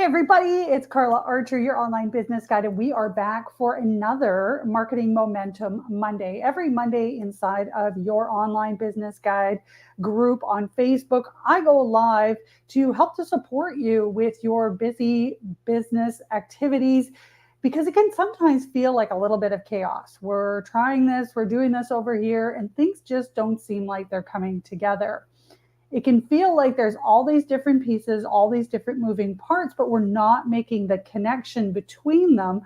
everybody, it's Carla Archer, your online business guide, and we are back for another Marketing Momentum Monday. Every Monday inside of your online business guide group on Facebook, I go live to help to support you with your busy business activities because it can sometimes feel like a little bit of chaos. We're trying this, we're doing this over here, and things just don't seem like they're coming together. It can feel like there's all these different pieces, all these different moving parts, but we're not making the connection between them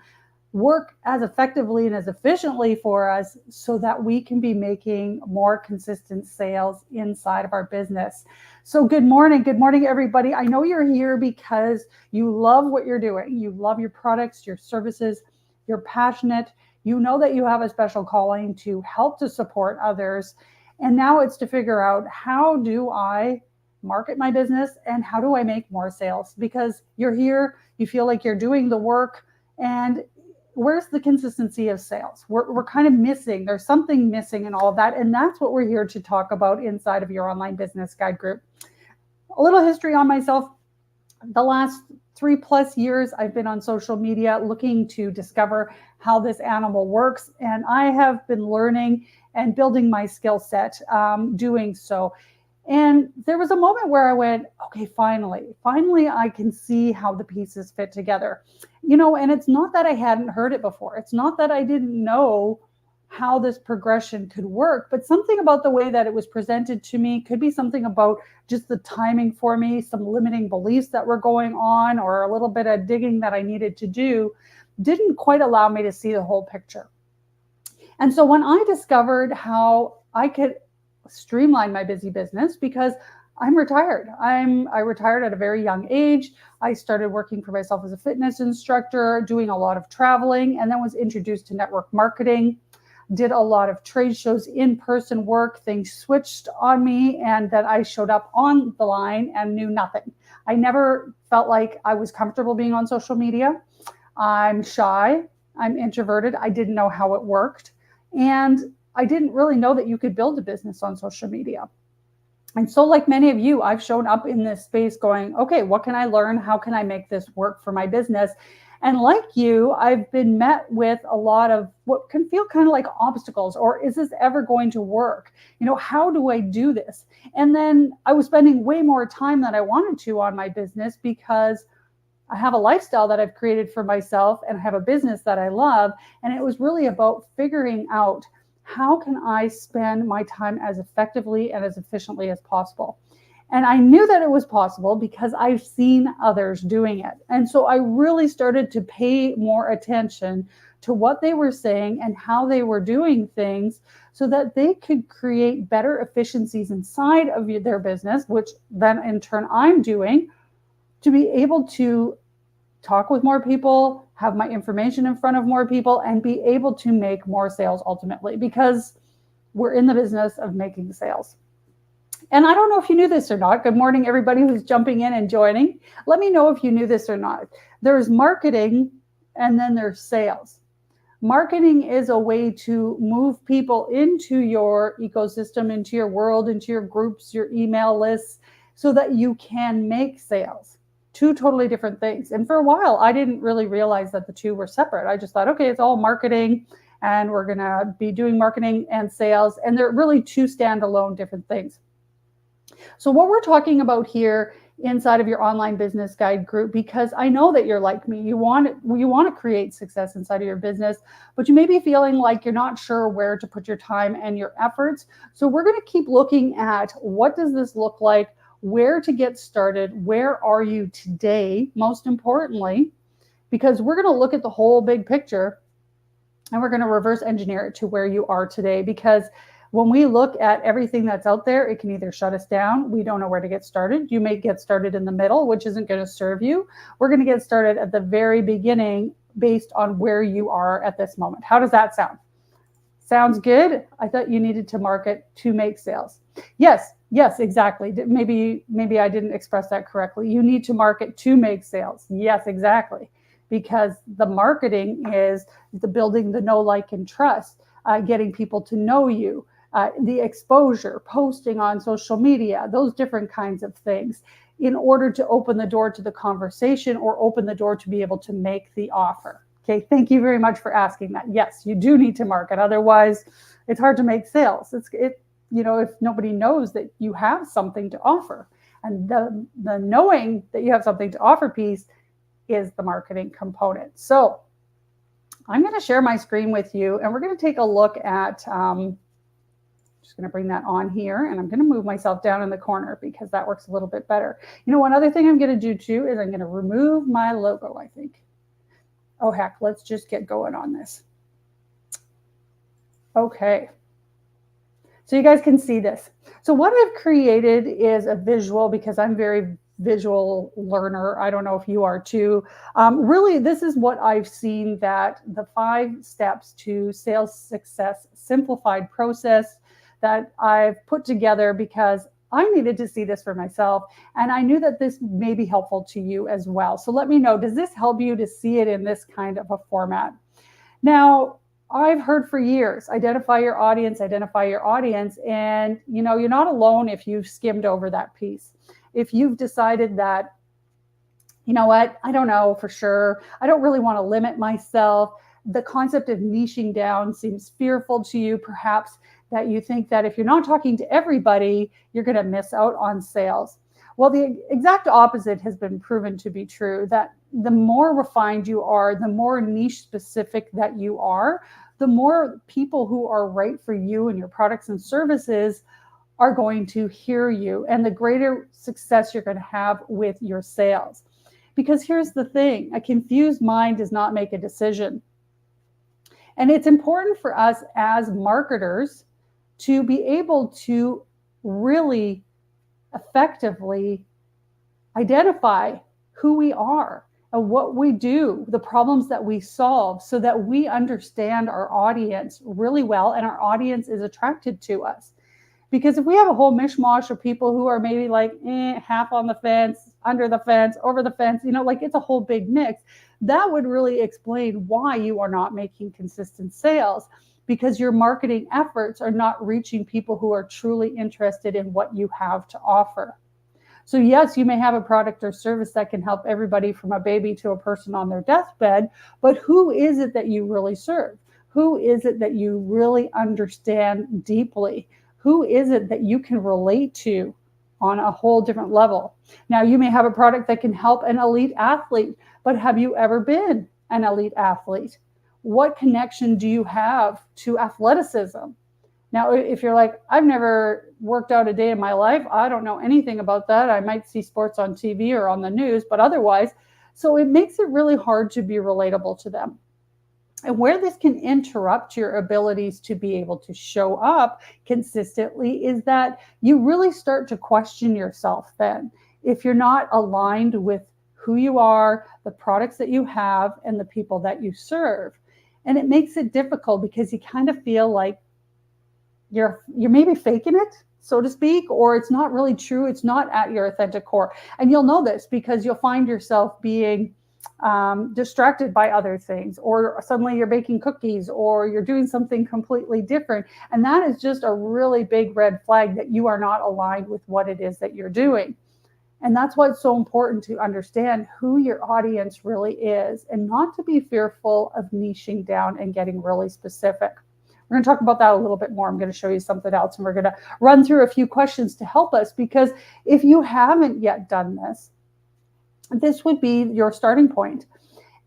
work as effectively and as efficiently for us so that we can be making more consistent sales inside of our business. So good morning, everybody. I know you're here because you love what you're doing. You love your products, your services, you're passionate. You know that you have a special calling to help to support others. And now it's to figure out, how do I market my business and how do I make more sales? Because you're here, you feel like you're doing the work, and where's the consistency of sales? We're kind of missing. There's something missing in all of that. And that's what we're here to talk about inside of your online business guide group. A little history on myself. The last 3+ years, I've been on social media looking to discover how this animal works. And I have been learning and building my skill set doing so. And there was a moment where I went, okay, finally I can see how the pieces fit together. And it's not that I hadn't heard it before. It's not that I didn't know how this progression could work, but something about the way that it was presented to me, could be something about just the timing for me, some limiting beliefs that were going on, or a little bit of digging that I needed to do, didn't quite allow me to see the whole picture. And so when I discovered how I could streamline my busy business, because I'm retired. I retired at a very young age. I started working for myself as a fitness instructor, doing a lot of traveling, and then was introduced to network marketing, did a lot of trade shows, in-person work. Things switched on me, and then I showed up on the line and knew nothing. I never felt like I was comfortable being on social media. I'm shy. I'm introverted. I didn't know how it worked. And I didn't really know that you could build a business on social media. And so, like many of you, I've shown up in this space going, okay, what can I learn? How can I make this work for my business? And like you, I've been met with a lot of what can feel kind of like obstacles, or is this ever going to work? How do I do this? And then I was spending way more time than I wanted to on my business, because I have a lifestyle that I've created for myself and I have a business that I love. And it was really about figuring out, how can I spend my time as effectively and as efficiently as possible? And I knew that it was possible because I've seen others doing it. And so I really started to pay more attention to what they were saying and how they were doing things, so that they could create better efficiencies inside of their business, which then in turn I'm doing, to be able to talk with more people, have my information in front of more people, and be able to make more sales ultimately, because we're in the business of making sales. And I don't know if you knew this or not. Good morning, everybody who's jumping in and joining. Let me know if you knew this or not. There's marketing and then there's sales. Marketing is a way to move people into your ecosystem, into your world, into your groups, your email lists, so that you can make sales. Two totally different things. And for a while, I didn't really realize that the two were separate. I just thought, okay, it's all marketing and we're going to be doing marketing and sales. And they're really two standalone different things. So what we're talking about here inside of your online business guide group, because I know that you're like me, you want to create success inside of your business, but you may be feeling like you're not sure where to put your time and your efforts. So we're going to keep looking at, what does this look like? Where to get started? Where are you today? Most importantly, because we're going to look at the whole big picture and we're going to reverse engineer it to where you are today. Because when we look at everything that's out there, it can either shut us down. We don't know where to get started. You may get started in the middle, which isn't going to serve you. We're going to get started at the very beginning based on where you are at this moment. How does that sound? Sounds good? I thought you needed to market to make sales. Yes, exactly. Maybe I didn't express that correctly. You need to market to make sales. Yes, exactly. Because the marketing is the building the know, like, and trust, getting people to know you, the exposure, posting on social media, those different kinds of things. in order to open the door to the conversation or open the door to be able to make the offer. Okay, thank you very much for asking that. Yes, you do need to market. Otherwise, it's hard to make sales. If nobody knows that you have something to offer. And the knowing that you have something to offer piece is the marketing component. So I'm going to share my screen with you, and we're going to take a look at, just going to bring that on here, and I'm going to move myself down in the corner because that works a little bit better. One other thing I'm going to do too is I'm going to remove my logo, I think. Oh, heck, let's just get going on this. Okay. So you guys can see this. So what I've created is a visual, because I'm very visual learner. I don't know if you are too. Really, this is what I've seen, that the 5 steps to sales success simplified process that I've put together because I needed to see this for myself. And I knew that this may be helpful to you as well. So let me know, does this help you to see it in this kind of a format? Now, I've heard for years, identify your audience, and you're not alone if you've skimmed over that piece. If you've decided that, you know what, I don't know for sure, I don't really want to limit myself, the concept of niching down seems fearful to you, perhaps that you think that if you're not talking to everybody, you're going to miss out on sales. Well, the exact opposite has been proven to be true, that the more refined you are, the more niche specific that you are, the more people who are right for you and your products and services are going to hear you, and the greater success you're going to have with your sales. Because here's the thing, a confused mind does not make a decision. And it's important for us as marketers to be able to really effectively identify who we are and what we do, the problems that we solve, so that we understand our audience really well and our audience is attracted to us. Because if we have a whole mishmash of people who are maybe like half on the fence, under the fence, over the fence, it's a whole big mix, that would really explain why you are not making consistent sales, because your marketing efforts are not reaching people who are truly interested in what you have to offer. So yes, you may have a product or service that can help everybody from a baby to a person on their deathbed, but who is it that you really serve? Who is it that you really understand deeply? Who is it that you can relate to on a whole different level? Now, you may have a product that can help an elite athlete, but have you ever been an elite athlete? What connection do you have to athleticism? Now, if you're like, I've never worked out a day in my life, I don't know anything about that. I might see sports on TV or on the news, but otherwise, so it makes it really hard to be relatable to them. And where this can interrupt your abilities to be able to show up consistently is that you really start to question yourself then. If you're not aligned with who you are, the products that you have, and the people that you serve. And it makes it difficult because you kind of feel like you're maybe faking it, so to speak, or it's not really true. It's not at your authentic core. And you'll know this because you'll find yourself being distracted by other things, or suddenly you're baking cookies, or you're doing something completely different. And that is just a really big red flag that you are not aligned with what it is that you're doing. And that's why it's so important to understand who your audience really is and not to be fearful of niching down and getting really specific. We're going to talk about that a little bit more. I'm going to show you something else, and we're going to run through a few questions to help us, because if you haven't yet done this, this would be your starting point.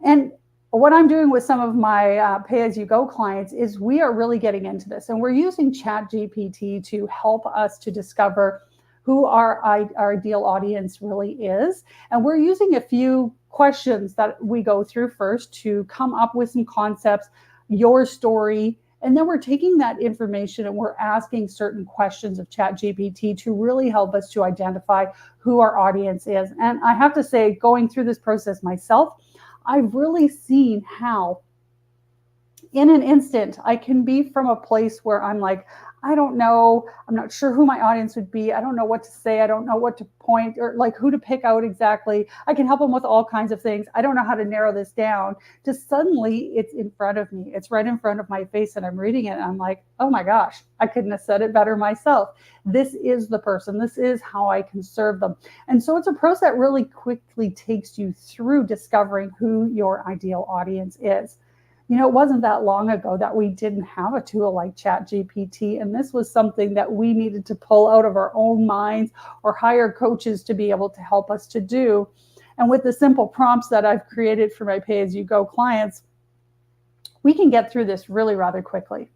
And what I'm doing with some of my pay-as-you-go clients is we are really getting into this, and we're using ChatGPT to help us to discover who our ideal audience really is. And we're using a few questions that we go through first to come up with some concepts, your story, and then we're taking that information and we're asking certain questions of ChatGPT to really help us to identify who our audience is. And I have to say, going through this process myself, I've really seen how in an instant. I can be from a place where I'm like, I don't know, I'm not sure who my audience would be. I don't know what to say. I don't know what to point or like who to pick out exactly. I can help them with all kinds of things. I don't know how to narrow this down. Just suddenly it's in front of me. It's right in front of my face and I'm reading it. And I'm like, oh my gosh, I couldn't have said it better myself. This is the person. This is how I can serve them. And so it's a process that really quickly takes you through discovering who your ideal audience is. You know, it wasn't that long ago that we didn't have a tool like ChatGPT, and this was something that we needed to pull out of our own minds or hire coaches to be able to help us to do. And with the simple prompts that I've created for my pay-as-you-go clients, we can get through this really rather quickly.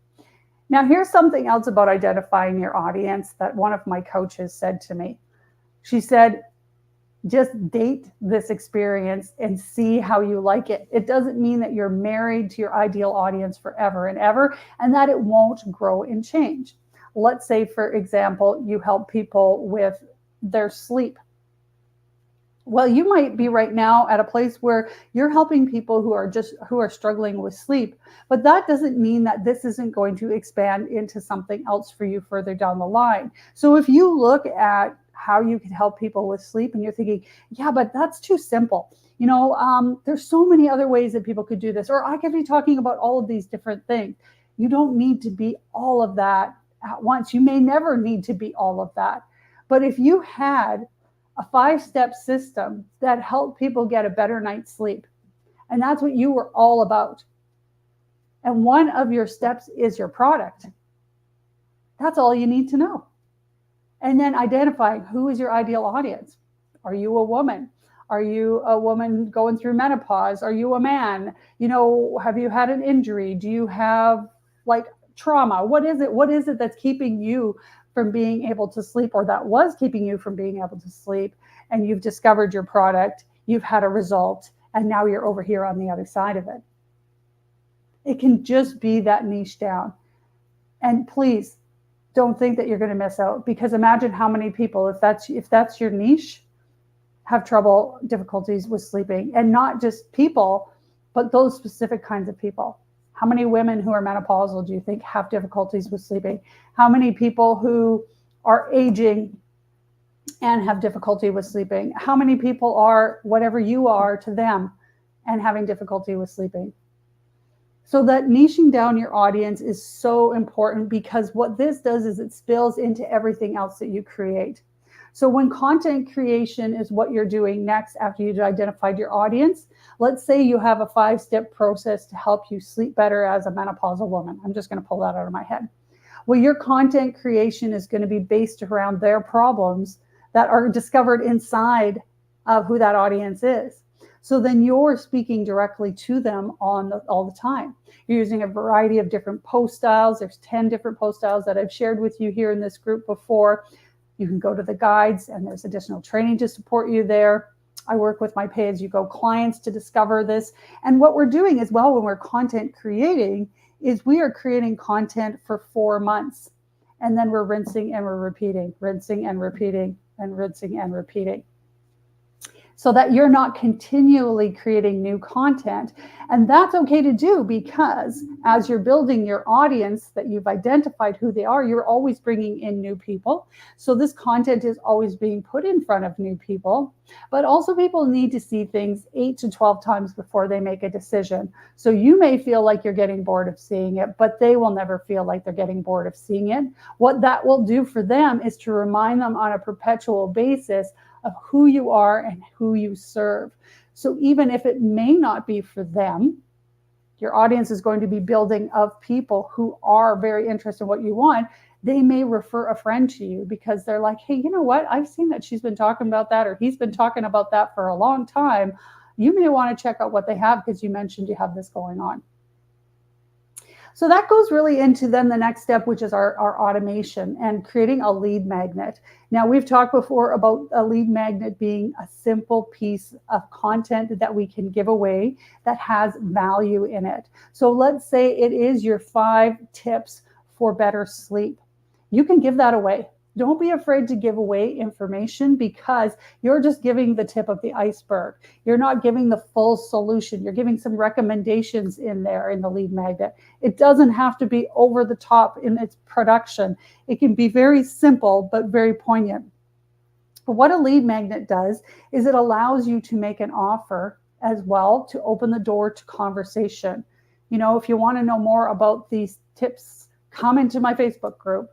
Now, here's something else about identifying your audience that one of my coaches said to me. She said, just date this experience and see how you like it. It doesn't mean that you're married to your ideal audience forever and ever, and that it won't grow and change. Let's say, for example, you help people with their sleep. Well, you might be right now at a place where you're helping people who are struggling with sleep, but that doesn't mean that this isn't going to expand into something else for you further down the line. So if you look at how you can help people with sleep and you're thinking, yeah, but that's too simple. You know, there's so many other ways that people could do this, or I could be talking about all of these different things. You don't need to be all of that at once. You may never need to be all of that. But if you had a 5-step system that helped people get a better night's sleep, and that's what you were all about, and one of your steps is your product, that's all you need to know. And then identifying who is your ideal audience. Are you a woman? Are you a woman going through menopause? Are you a man? You know, have you had an injury? Do you have like trauma? What is it? What is it that's keeping you from being able to sleep, or that was keeping you from being able to sleep? And you've discovered your product, you've had a result, and now you're over here on the other side of it. It can just be that niche down. And please, don't think that you're going to miss out, because imagine how many people, if that's your niche, have difficulties with sleeping. And not just people, but those specific kinds of people. How many women who are menopausal do you think have difficulties with sleeping? How many people who are aging and have difficulty with sleeping? How many people are whatever you are to them and having difficulty with sleeping? So that niching down your audience is so important, because what this does is it spills into everything else that you create. So when content creation is what you're doing next after you've identified your audience, let's say you have a 5-step process to help you sleep better as a menopausal woman. I'm just going to pull that out of my head. Well, your content creation is going to be based around their problems that are discovered inside of who that audience is. So then you're speaking directly to them all the time. You're using a variety of different post styles. There's 10 different post styles that I've shared with you here in this group before. You can go to the guides, and there's additional training to support you there. I work with my pay-as-you-go clients to discover this. And what we're doing as well when we're content creating is we are creating content for 4 months. And then we're rinsing and we're repeating, rinsing and repeating, and rinsing and repeating, so that you're not continually creating new content. And that's okay to do, because as you're building your audience that you've identified who they are, you're always bringing in new people. So this content is always being put in front of new people, but also people need to see things 8 to 12 times before they make a decision. So you may feel like you're getting bored of seeing it, but they will never feel like they're getting bored of seeing it. What that will do for them is to remind them on a perpetual basis of who you are and who you serve. So even if it may not be for them, your audience is going to be building of people who are very interested in what you want. They may refer a friend to you because they're like, hey, you know what? I've seen that she's been talking about that, or he's been talking about that for a long time. You may want to check out what they have because you mentioned you have this going on. So that goes really into then the next step, which is our automation and creating a lead magnet. Now, we've talked before about a lead magnet being a simple piece of content that we can give away that has value in it. So let's say it is your 5 tips for better sleep. You can give that away. Don't be afraid to give away information, because you're just giving the tip of the iceberg. You're not giving the full solution. You're giving some recommendations in there in the lead magnet. It doesn't have to be over the top in its production. It can be very simple, but very poignant. But what a lead magnet does is it allows you to make an offer as well, to open the door to conversation. If you want to know more about these tips, come into my Facebook group,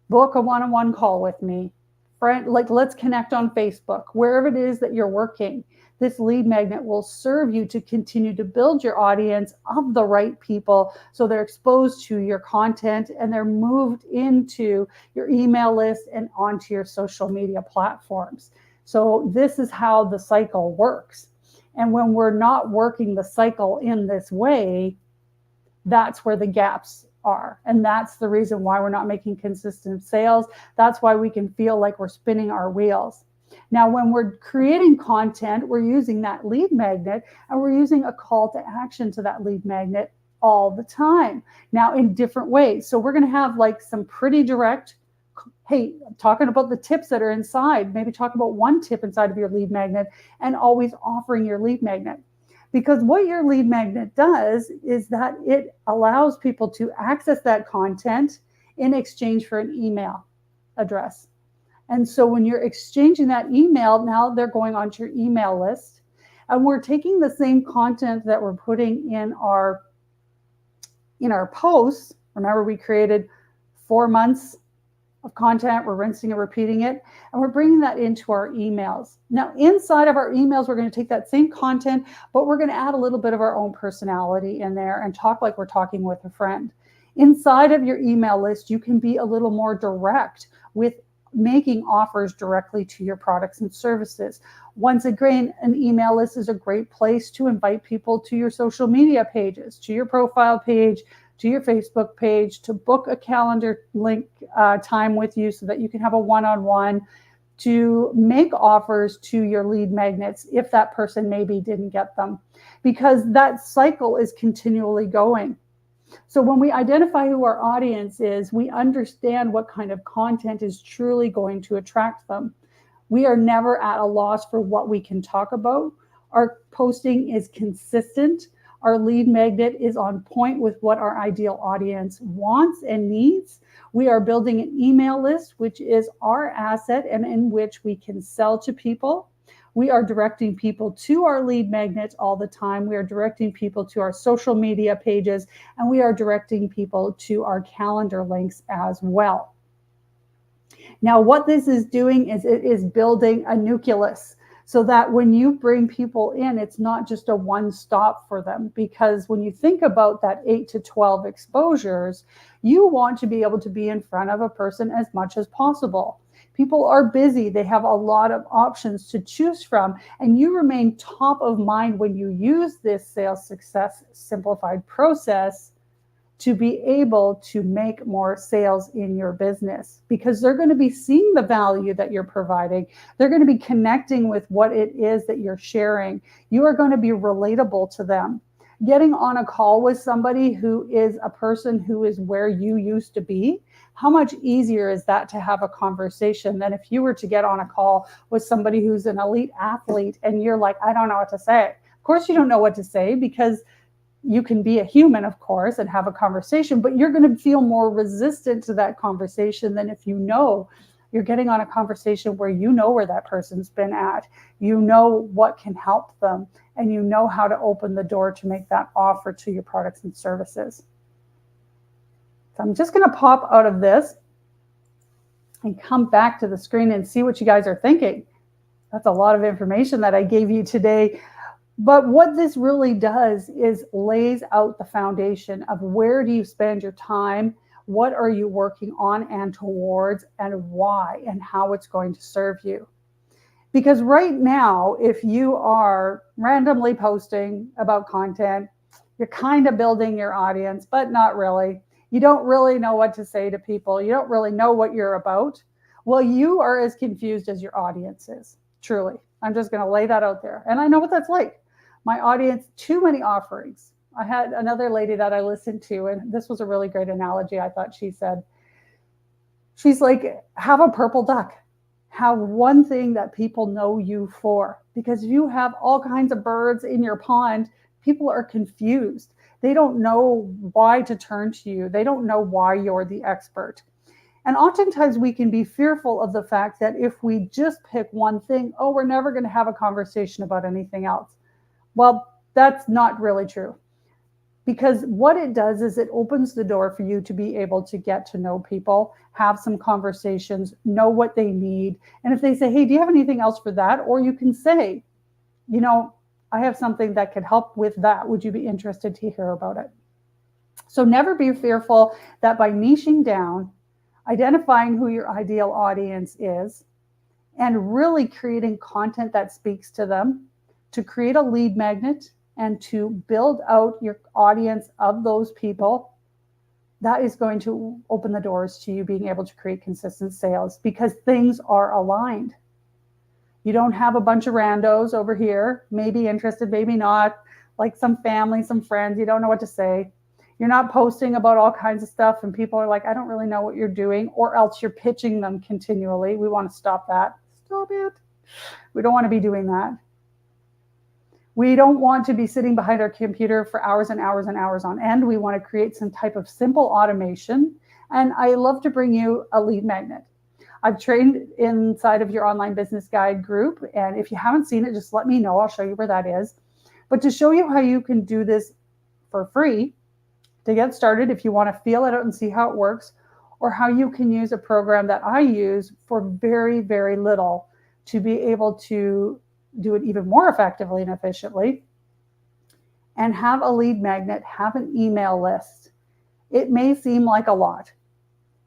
book a one-on-one call with me. Let's connect on Facebook. Wherever it is that you're working, this lead magnet will serve you to continue to build your audience of the right people, so they're exposed to your content and they're moved into your email list and onto your social media platforms. So this is how the cycle works. And when we're not working the cycle in this way, that's where the gaps are. And that's the reason why we're not making consistent sales. That's why we can feel like we're spinning our wheels. Now, when we're creating content, we're using that lead magnet, and we're using a call to action to that lead magnet all the time. Now, in different ways. So we're going to have like some pretty direct, hey, talking about the tips that are inside, maybe talk about one tip inside of your lead magnet, and always offering your lead magnet. Because what your lead magnet does is that it allows people to access that content in exchange for an email address. And so when you're exchanging that email, now they're going onto your email list. And we're taking the same content that we're putting in our posts. Remember, we created 4 months of content, we're rinsing and repeating it, and we're bringing that into our emails. Now, inside of our emails, we're going to take that same content, but we're going to add a little bit of our own personality in there and talk like we're talking with a friend. Inside of your email list, you can be a little more direct with making offers directly to your products and services. Once again, an email list is a great place to invite people to your social media pages, to your profile page, to your Facebook page, to book a calendar link time with you so that you can have a one-on-one, to make offers to your lead magnets if that person maybe didn't get them, because that cycle is continually going. So when we identify who our audience is, we understand what kind of content is truly going to attract them. We are never at a loss for what we can talk about. Our posting is consistent. Our lead magnet is on point with what our ideal audience wants and needs. We are building an email list, which is our asset and in which we can sell to people. We are directing people to our lead magnets all the time. We are directing people to our social media pages, and we are directing people to our calendar links as well. Now, what this is doing is it is building a nucleus, so that when you bring people in, it's not just a one-stop for them. Because when you think about that 8 to 12 exposures, you want to be able to be in front of a person as much as possible. People are busy. They have a lot of options to choose from. And you remain top of mind when you use this sales success simplified process to be able to make more sales in your business, because they're going to be seeing the value that you're providing. They're going to be connecting with what it is that you're sharing. You are going to be relatable to them. Getting on a call with somebody who is a person who is where you used to be, how much easier is that to have a conversation than if you were to get on a call with somebody who's an elite athlete and you're like, I don't know what to say. Of course you don't know what to say, because you can be a human, of course, and have a conversation, but you're going to feel more resistant to that conversation than if you know you're getting on a conversation where you know where that person's been at, you know what can help them, and you know how to open the door to make that offer to your products and services. So I'm just going to pop out of this and come back to the screen and see what you guys are thinking. That's a lot of information that I gave you today. But what this really does is lays out the foundation of where do you spend your time, what are you working on and towards, and why, and how it's going to serve you. Because right now, if you are randomly posting about content, you're kind of building your audience, but not really. You don't really know what to say to people. You don't really know what you're about. Well, you are as confused as your audience is, truly. I'm just going to lay that out there. And I know what that's like. My audience, too many offerings. I had another lady that I listened to, and this was a really great analogy. I thought she said, She's like, have a purple duck. Have one thing that people know you for. Because if you have all kinds of birds in your pond, people are confused. They don't know why to turn to you. They don't know why you're the expert. And oftentimes we can be fearful of the fact that if we just pick one thing, oh, we're never going to have a conversation about anything else. Well, that's not really true. Because what it does is it opens the door for you to be able to get to know people, have some conversations, know what they need. And if they say, hey, do you have anything else for that? Or you can say, you know, I have something that could help with that. Would you be interested to hear about it? So never be fearful that by niching down, identifying who your ideal audience is, and really creating content that speaks to them, to create a lead magnet and to build out your audience of those people, that is going to open the doors to you being able to create consistent sales because things are aligned. You don't have a bunch of randos over here, maybe interested, maybe not, like some family, some friends, you don't know what to say. You're not posting about all kinds of stuff and people are like, I don't really know what you're doing, or else you're pitching them continually. We want to stop that. Stop it. We don't want to be doing that. We don't want to be sitting behind our computer for hours and hours and hours on end. We want to create some type of simple automation. And I love to bring you a lead magnet. I've trained inside of your online business guide group. And if you haven't seen it, just let me know. I'll show you where that is. But to show you how you can do this for free, to get started, if you want to feel it out and see how it works, or how you can use a program that I use for very, very little to be able to do it even more effectively and efficiently, and have a lead magnet, have an email list. It may seem like a lot.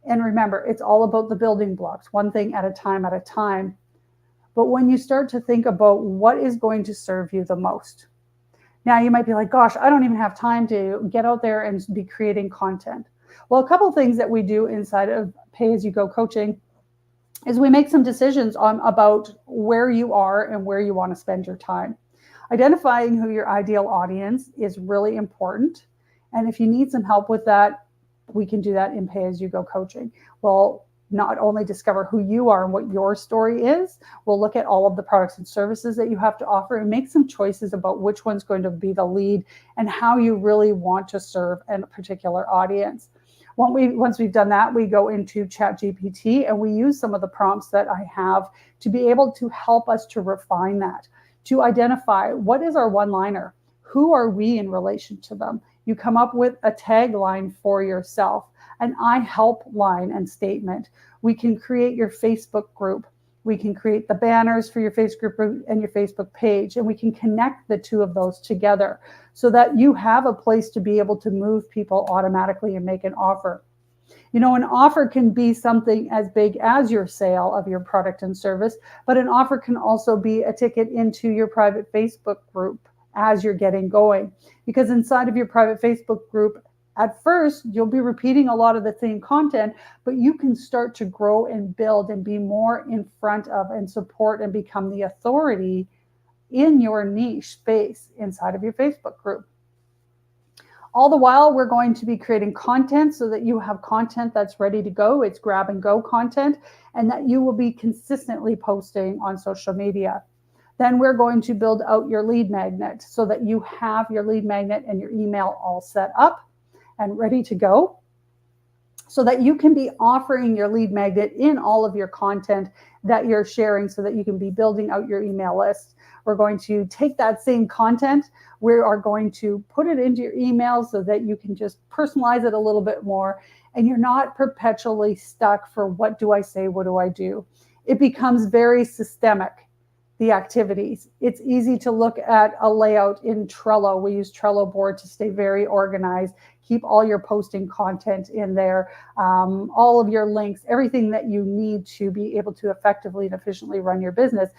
And remember, it's all about the building blocks, one thing at a time at a time. But when you start to think about what is going to serve you the most, now you might be like, gosh, I don't even have time to get out there and be creating content. Well, a couple of things that we do inside of Pay As You Go coaching is we make some decisions about where you are and where you want to spend your time. Identifying who your ideal audience is really important. And if you need some help with that, we can do that in Pay As You Go coaching. We'll not only discover who you are and what your story is, we'll look at all of the products and services that you have to offer and make some choices about which one's going to be the lead and how you really want to serve a particular audience. Once we've done that, we go into ChatGPT and we use some of the prompts that I have to be able to help us to refine that, to identify what is our one-liner, who are we in relation to them. You come up with a tagline for yourself, an I help line and statement. We can create your Facebook group. We can create the banners for your Facebook group and your Facebook page, and we can connect the two of those together so that you have a place to be able to move people automatically and make an offer. You know, an offer can be something as big as your sale of your product and service, but an offer can also be a ticket into your private Facebook group as you're getting going. Because inside of your private Facebook group, at first, you'll be repeating a lot of the same content, but you can start to grow and build and be more in front of and support and become the authority in your niche space inside of your Facebook group. All the while, we're going to be creating content so that you have content that's ready to go. It's grab and go content, and that you will be consistently posting on social media. Then we're going to build out your lead magnet so that you have your lead magnet and your email all set up and ready to go, so that you can be offering your lead magnet in all of your content that you're sharing so that you can be building out your email list. We're going to take that same content, we are going to put it into your email so that you can just personalize it a little bit more, and you're not perpetually stuck for what do I say, what do I do? It becomes very systemic, the activities. It's easy to look at a layout in Trello. We use Trello board to stay very organized, keep all your posting content in there, all of your links, everything that you need to be able to effectively and efficiently run your business.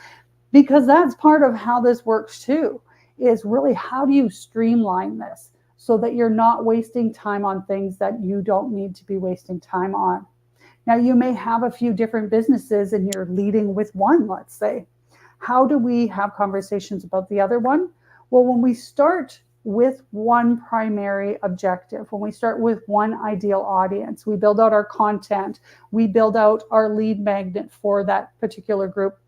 Because that's part of how this works too, is really how do you streamline this so that you're not wasting time on things that you don't need to be wasting time on. Now, you may have a few different businesses and you're leading with one, let's say. How do we have conversations about the other one? Well, when we start with one primary objective, when we start with one ideal audience, we build out our content, we build out our lead magnet for that particular group,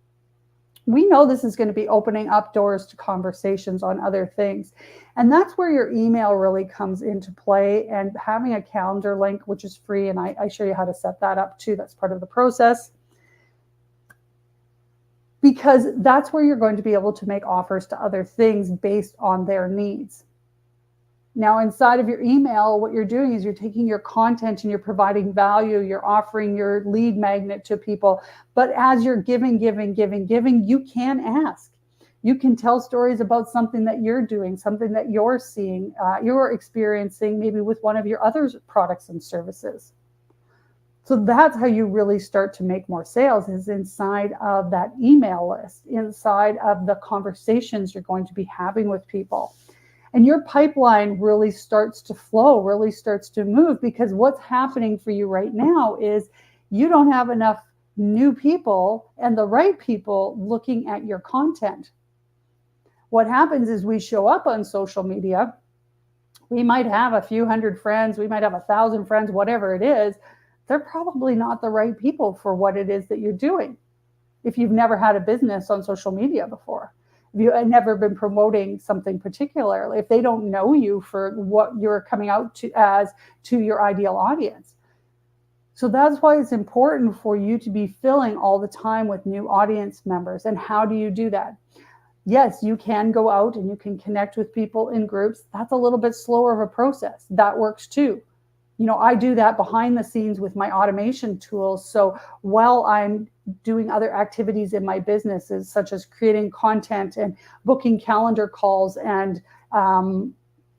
we know this is going to be opening up doors to conversations on other things. And that's where your email really comes into play, and having a calendar link, which is free. And I show you how to set that up too. That's part of the process. Because that's where you're going to be able to make offers to other things based on their needs. Now, inside of your email, what you're doing is you're taking your content and you're providing value, you're offering your lead magnet to people. But as you're giving, you can ask. You can tell stories about something that you're doing, something that you're seeing, you're experiencing, maybe with one of your other products and services. So that's how you really start to make more sales, is inside of that email list, inside of the conversations you're going to be having with people. And your pipeline really starts to flow, really starts to move, because what's happening for you right now is you don't have enough new people and the right people looking at your content. What happens is we show up on social media. We might have a few hundred friends, we might have 1,000 friends, whatever it is. They're probably not the right people for what it is that you're doing. If you've never had a business on social media before, if you have never been promoting something particularly, if they don't know you for what you're coming out to as to your ideal audience. So that's why it's important for you to be filling all the time with new audience members. And how do you do that? Yes, you can go out and you can connect with people in groups. That's a little bit slower of a process. That works too. You know, I do that behind the scenes with my automation tools. So while I'm doing other activities in my businesses, such as creating content and booking calendar calls and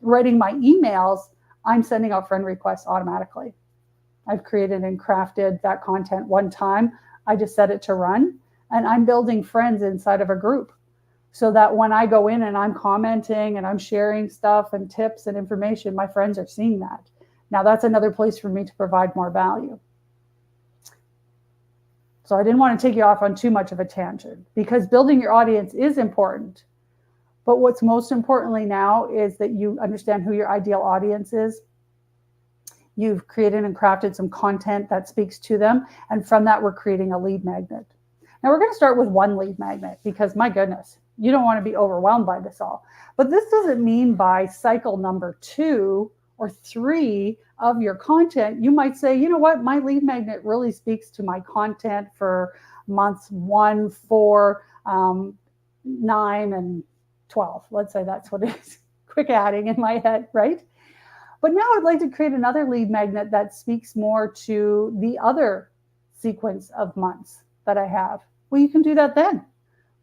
writing my emails, I'm sending out friend requests automatically. I've created and crafted that content one time. I just set it to run, and I'm building friends inside of a group, so that when I go in and I'm commenting and I'm sharing stuff and tips and information, my friends are seeing that. Now, that's another place for me to provide more value. So I didn't want to take you off on too much of a tangent, because building your audience is important. But what's most importantly now is that you understand who your ideal audience is. You've created and crafted some content that speaks to them. And from that, we're creating a lead magnet. Now, we're going to start with one lead magnet, because my goodness, you don't want to be overwhelmed by this all. But this doesn't mean by cycle number 2 or 3 of your content, you might say, you know what, my lead magnet really speaks to my content for months 1, 4, 9, and 12. Let's say that's what it is. Quick adding in my head, right? But now I'd like to create another lead magnet that speaks more to the other sequence of months that I have. Well, you can do that then.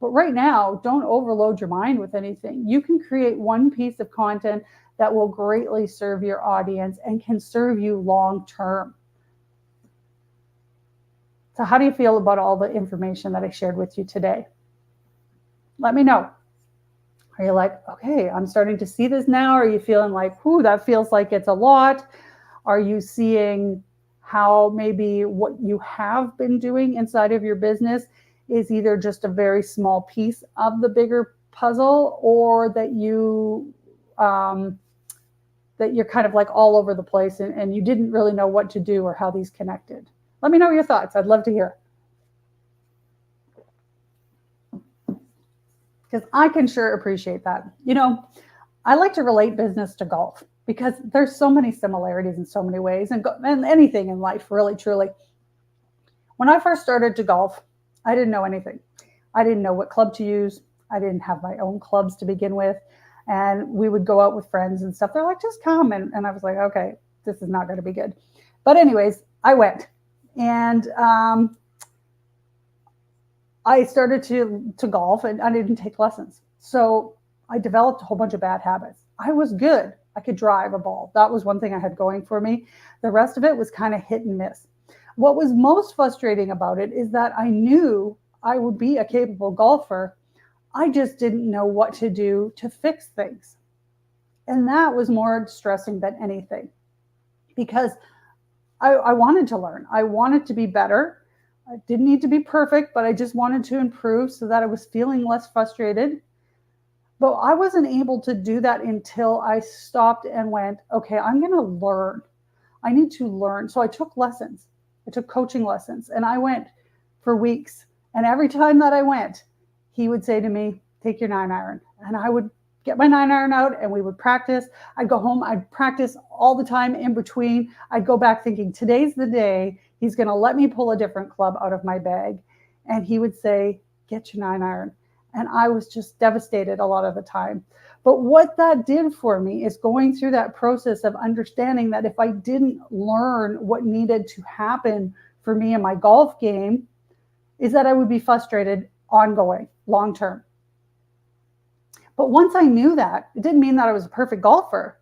But right now, don't overload your mind with anything. You can create one piece of content that will greatly serve your audience and can serve you long term. So how do you feel about all the information that I shared with you today? Let me know. Are you like, okay, I'm starting to see this now? Are you feeling like, ooh, that feels like it's a lot? Are you seeing how maybe what you have been doing inside of your business is either just a very small piece of the bigger puzzle, or that you're kind of like all over the place and you didn't really know what to do or how these connected? Let me know your thoughts. I'd love to hear. Because I can sure appreciate that. You know, I like to relate business to golf, because there's so many similarities in so many ways, and anything in life, really, truly. When I first started to golf, I didn't know anything. I didn't know what club to use. I didn't have my own clubs to begin with. And we would go out with friends and stuff. They're like, just come. And I was like, okay, this is not going to be good. But anyways, I went. And I started to golf, and I didn't take lessons. So I developed a whole bunch of bad habits. I was good. I could drive a ball. That was one thing I had going for me. The rest of it was kind of hit and miss. What was most frustrating about it is that I knew I would be a capable golfer. I just didn't know what to do to fix things. And that was more distressing than anything, because I wanted to learn. I wanted to be better. I didn't need to be perfect, but I just wanted to improve so that I was feeling less frustrated. But I wasn't able to do that until I stopped and went, okay, I'm going to learn. I need to learn. So I took lessons. I took coaching lessons and I went for weeks. And every time that I went, he would say to me, take your 9-iron. And I would get my 9-iron out and we would practice. I'd go home, I'd practice all the time in between. I'd go back thinking, today's the day he's going to let me pull a different club out of my bag. And he would say, get your 9-iron. And I was just devastated a lot of the time. But what that did for me is going through that process of understanding that if I didn't learn what needed to happen for me in my golf game, is that I would be frustrated ongoing, long term. But once I knew that, it didn't mean that I was a perfect golfer.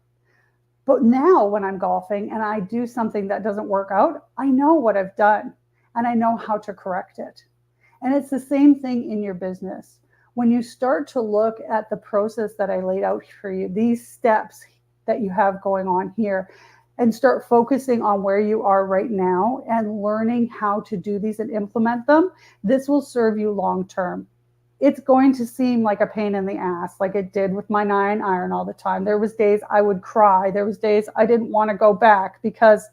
But now when I'm golfing and I do something that doesn't work out, I know what I've done and I know how to correct it. And it's the same thing in your business. When you start to look at the process that I laid out for you, these steps that you have going on here, and start focusing on where you are right now and learning how to do these and implement them, this will serve you long term. It's going to seem like a pain in the ass, like it did with my 9-iron all the time. There was days I would cry. There was days I didn't want to go back because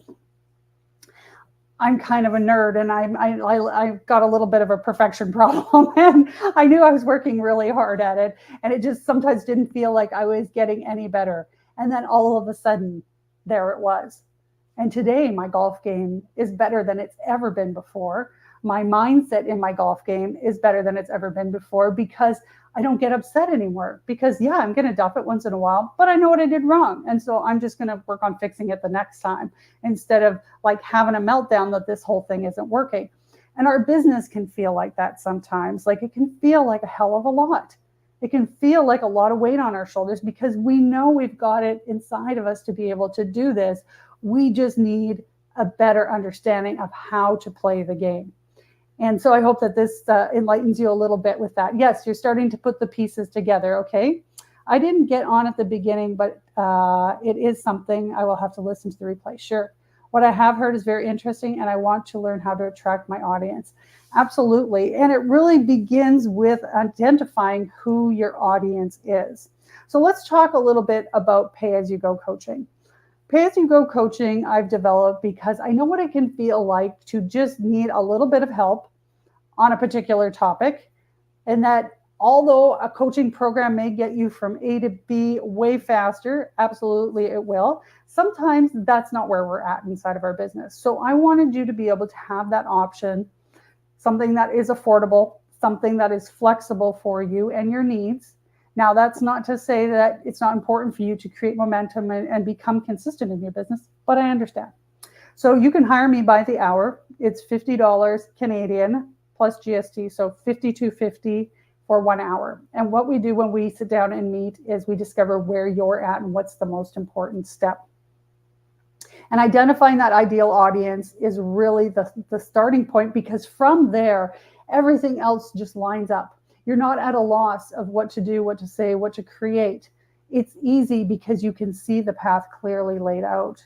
I'm kind of a nerd and I got a little bit of a perfection problem and I knew I was working really hard at it and it just sometimes didn't feel like I was getting any better. And then all of a sudden, there it was. And today my golf game is better than it's ever been before. My mindset in my golf game is better than it's ever been before because I don't get upset anymore because yeah, I'm going to duff it once in a while, but I know what I did wrong. And so I'm just going to work on fixing it the next time instead of like having a meltdown that this whole thing isn't working. And our business can feel like that sometimes. Like it can feel like a hell of a lot. It can feel like a lot of weight on our shoulders because we know we've got it inside of us to be able to do this. We just need a better understanding of how to play the game. And so I hope that this enlightens you a little bit with that. Yes, you're starting to put the pieces together, okay? I didn't get on at the beginning, but it is something I will have to listen to the replay. Sure. What I have heard is very interesting, and I want to learn how to attract my audience. Absolutely. And it really begins with identifying who your audience is. So let's talk a little bit about pay-as-you-go coaching. Pay-as-you-go coaching I've developed because I know what it can feel like to just need a little bit of help on a particular topic. And that although a coaching program may get you from A to B way faster, absolutely it will. Sometimes that's not where we're at inside of our business. So I wanted you to be able to have that option, something that is affordable, something that is flexible for you and your needs. Now, that's not to say that it's not important for you to create momentum and become consistent in your business, but I understand. So you can hire me by the hour. It's $50 Canadian plus GST, so $52.50 for 1 hour. And what we do when we sit down and meet is we discover where you're at and what's the most important step. And identifying that ideal audience is really the starting point because from there, everything else just lines up. You're not at a loss of what to do, what to say, what to create. It's easy because you can see the path clearly laid out.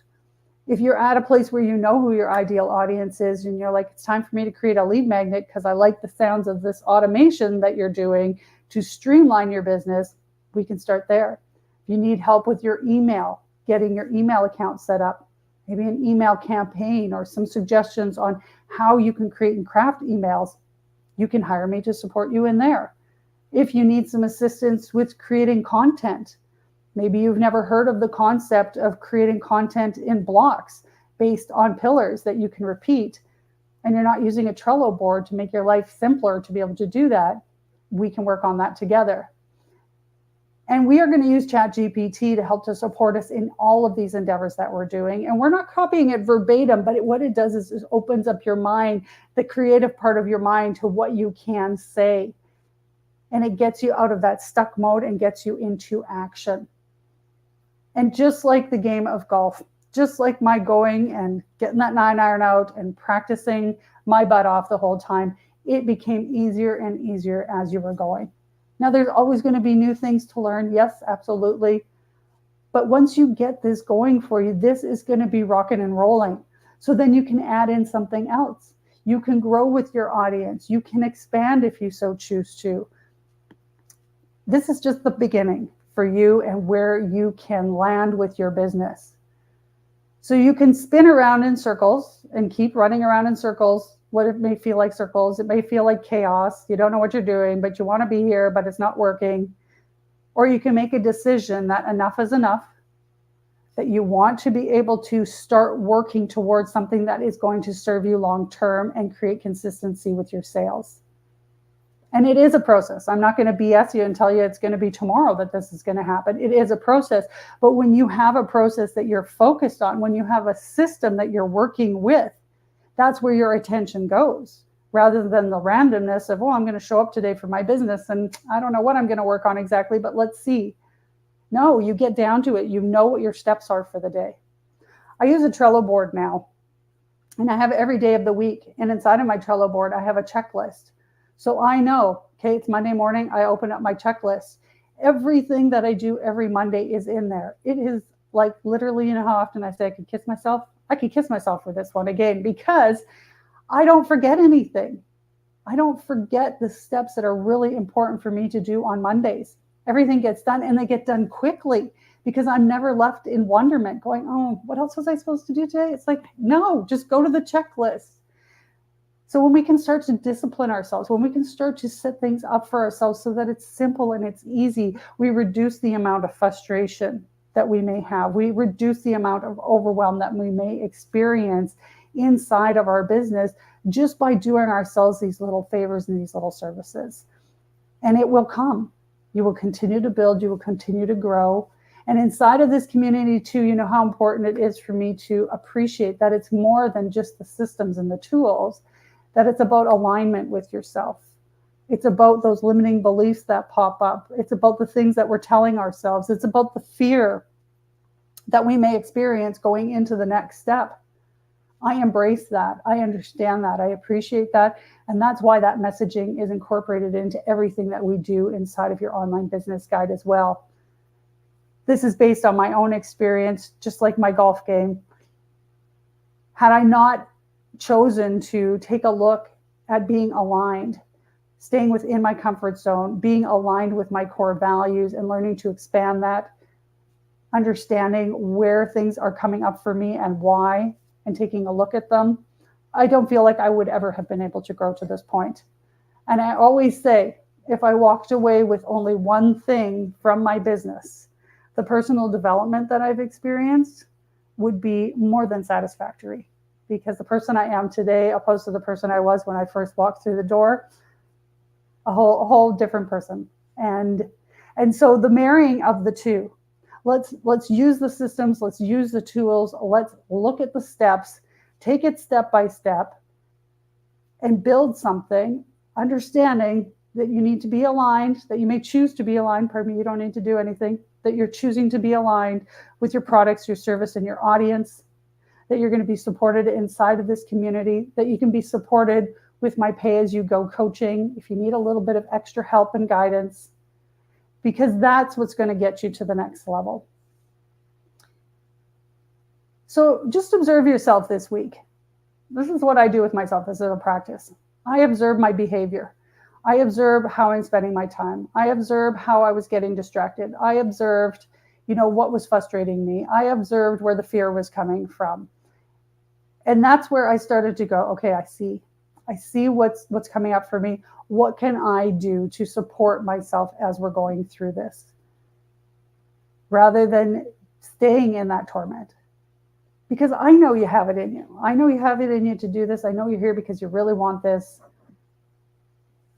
If you're at a place where you know who your ideal audience is and you're like, it's time for me to create a lead magnet because I like the sounds of this automation that you're doing to streamline your business, we can start there. If you need help with your email, getting your email account set up, maybe an email campaign or some suggestions on how you can create and craft emails, you can hire me to support you in there. If you need some assistance with creating content, maybe you've never heard of the concept of creating content in blocks based on pillars that you can repeat, and you're not using a Trello board to make your life simpler to be able to do that, we can work on that together. And we are going to use ChatGPT to help to support us in all of these endeavors that we're doing. And we're not copying it verbatim, but what it does is it opens up your mind, the creative part of your mind to what you can say. And it gets you out of that stuck mode and gets you into action. And just like the game of golf, just like my going and getting that 9-iron out and practicing my butt off the whole time, it became easier and easier as you were going. Now, there's always going to be new things to learn. Yes, absolutely. But once you get this going for you, this is going to be rocking and rolling. So then you can add in something else. You can grow with your audience. You can expand if you so choose to. this is just the beginning for you and where you can land with your business. So you can spin around in circles and keep running around in circles. What it may feel like circles, it may feel like chaos. You don't know what you're doing, but you want to be here, but it's not working. Or you can make a decision that enough is enough, that you want to be able to start working towards something that is going to serve you long term and create consistency with your sales. And it is a process. I'm not going to BS you and tell you it's going to be tomorrow that this is going to happen. It is a process. But when you have a process that you're focused on, when you have a system that you're working with, that's where your attention goes, rather than the randomness of, oh, I'm going to show up today for my business and I don't know what I'm going to work on exactly, but let's see. No, you get down to it. You know what your steps are for the day. I use a Trello board now, and I have every day of the week. And inside of my Trello board, I have a checklist. So I know, okay, it's Monday morning. I open up my checklist. Everything that I do every Monday is in there. It is like literally, you know how often I say I could kiss myself? I could kiss myself for this one again, because I don't forget anything. I don't forget the steps that are really important for me to do on Mondays. Everything gets done, and they get done quickly, because I'm never left in wonderment going, oh, what else was I supposed to do today? It's like, no, just go to the checklist. So when we can start to discipline ourselves, when we can start to set things up for ourselves so that it's simple and it's easy, we reduce the amount of frustration that we may have. We reduce the amount of overwhelm that we may experience inside of our business just by doing ourselves these little favors and these little services. And it will come. You will continue to build, you will continue to grow. And inside of this community too, you know how important it is for me to appreciate that it's more than just the systems and the tools, that it's about alignment with yourself. It's about those limiting beliefs that pop up. It's about the things that we're telling ourselves. It's about the fear that we may experience going into the next step. I embrace that. I understand that. I appreciate that. And that's why that messaging is incorporated into everything that we do inside of your online business guide as well. This is based on my own experience, just like my golf game. Had I not chosen to take a look at being aligned, staying within my comfort zone, being aligned with my core values and learning to expand that, understanding where things are coming up for me and why, and taking a look at them, I don't feel like I would ever have been able to grow to this point. And I always say, if I walked away with only one thing from my business, the personal development that I've experienced would be more than satisfactory. Because the person I am today, opposed to the person I was when I first walked through the door, a whole different person. And so the marrying of the two, let's use the systems, let's use the tools, let's look at the steps, take it step by step, and build something, understanding that you need to be aligned, that you may choose to be aligned, pardon me, you don't need to do anything, that you're choosing to be aligned with your products, your service, and your audience, that you're going to be supported inside of this community, that you can be supported with my pay-as-you-go coaching if you need a little bit of extra help and guidance, because that's what's going to get you to the next level. So just observe yourself this week. This is what I do with myself. This is a practice. I observe my behavior. I observe how I'm spending my time. I observe how I was getting distracted. I observed, what was frustrating me. I observed where the fear was coming from. And that's where I started to go, okay, I see what's coming up for me. What can I do to support myself as we're going through this? Rather than staying in that torment. Because I know you have it in you. I know you have it in you to do this. I know you're here because you really want this.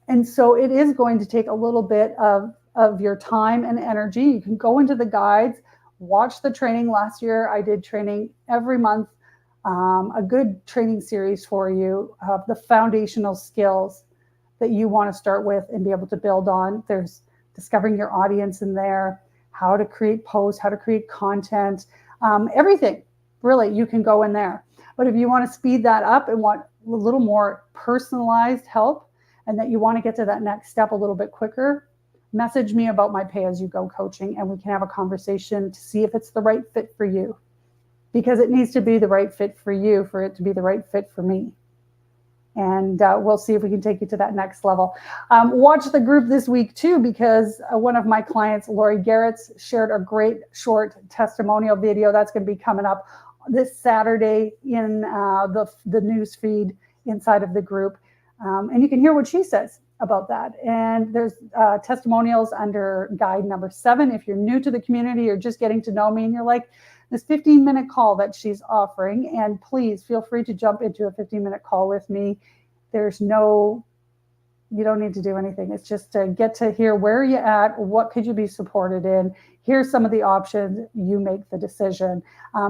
And so it is going to take a little bit of your time and energy. You can go into the guides, watch the training. Last year, I did training every month. A good training series for you of the foundational skills that you want to start with and be able to build on. There's discovering your audience in there, how to create posts, how to create content, everything. Really, you can go in there. But if you want to speed that up and want a little more personalized help, and that you want to get to that next step a little bit quicker, message me about my pay-as-you-go coaching, and we can have a conversation to see if it's the right fit for you. Because it needs to be the right fit for you for it to be the right fit for me. And we'll see if we can take you to that next level. Watch the group this week too, because one of my clients, Lori Garrett's, shared a great short testimonial video that's going to be coming up this Saturday in the news feed inside of the group. And you can hear what she says about that. And there's testimonials under guide number 7. If you're new to the community or just getting to know me and you're like, this 15-minute call that she's offering, and please feel free to jump into a 15-minute call with me. You don't need to do anything. It's just to get to hear where you're at, what could you be supported in, here's some of the options, you make the decision.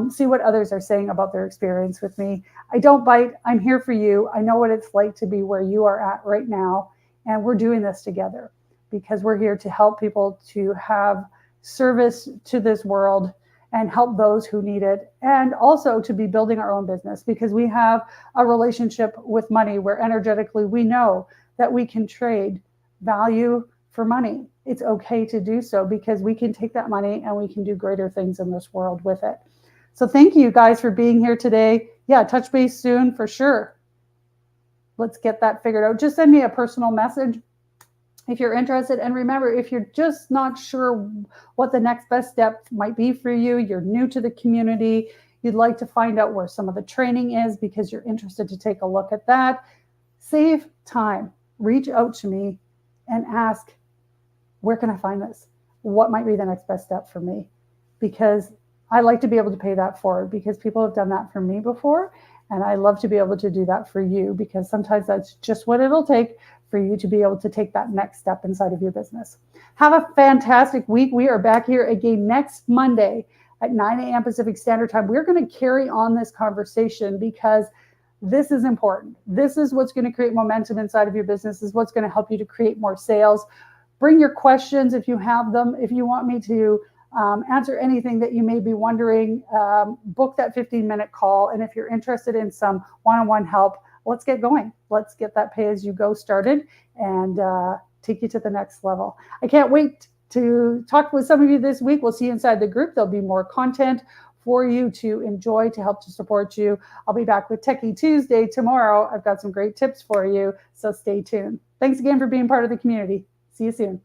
See what others are saying about their experience with me. I don't bite, I'm here for you. I know what it's like to be where you are at right now, and we're doing this together because we're here to help people to have service to this world and help those who need it, and also to be building our own business because we have a relationship with money where energetically we know that we can trade value for money. It's okay to do so because we can take that money and we can do greater things in this world with it. So thank you guys for being here today. Yeah, touch base soon for sure. Let's get that figured out. Just send me a personal message if you're interested. And remember, if you're just not sure what the next best step might be for you, you're new to the community, you'd like to find out where some of the training is because you're interested to take a look at that, save time. Reach out to me and ask, where can I find this? What might be the next best step for me? Because I like to be able to pay that forward because people have done that for me before. And I love to be able to do that for you because sometimes that's just what it'll take for you to be able to take that next step inside of your business. Have a fantastic week. We are back here again next Monday at 9 a.m. Pacific Standard Time. We're going to carry on this conversation because this is important. This is what's going to create momentum inside of your business. This is what's going to help you to create more sales. Bring your questions if you have them. If you want me to answer anything that you may be wondering, book that 15-minute call. And if you're interested in some one-on-one help, let's get going. Let's get that pay-as-you-go started and take you to the next level. I can't wait to talk with some of you this week. We'll see you inside the group. There'll be more content for you to enjoy to help to support you. I'll be back with Techie Tuesday tomorrow. I've got some great tips for you, so stay tuned. Thanks again for being part of the community. See you soon.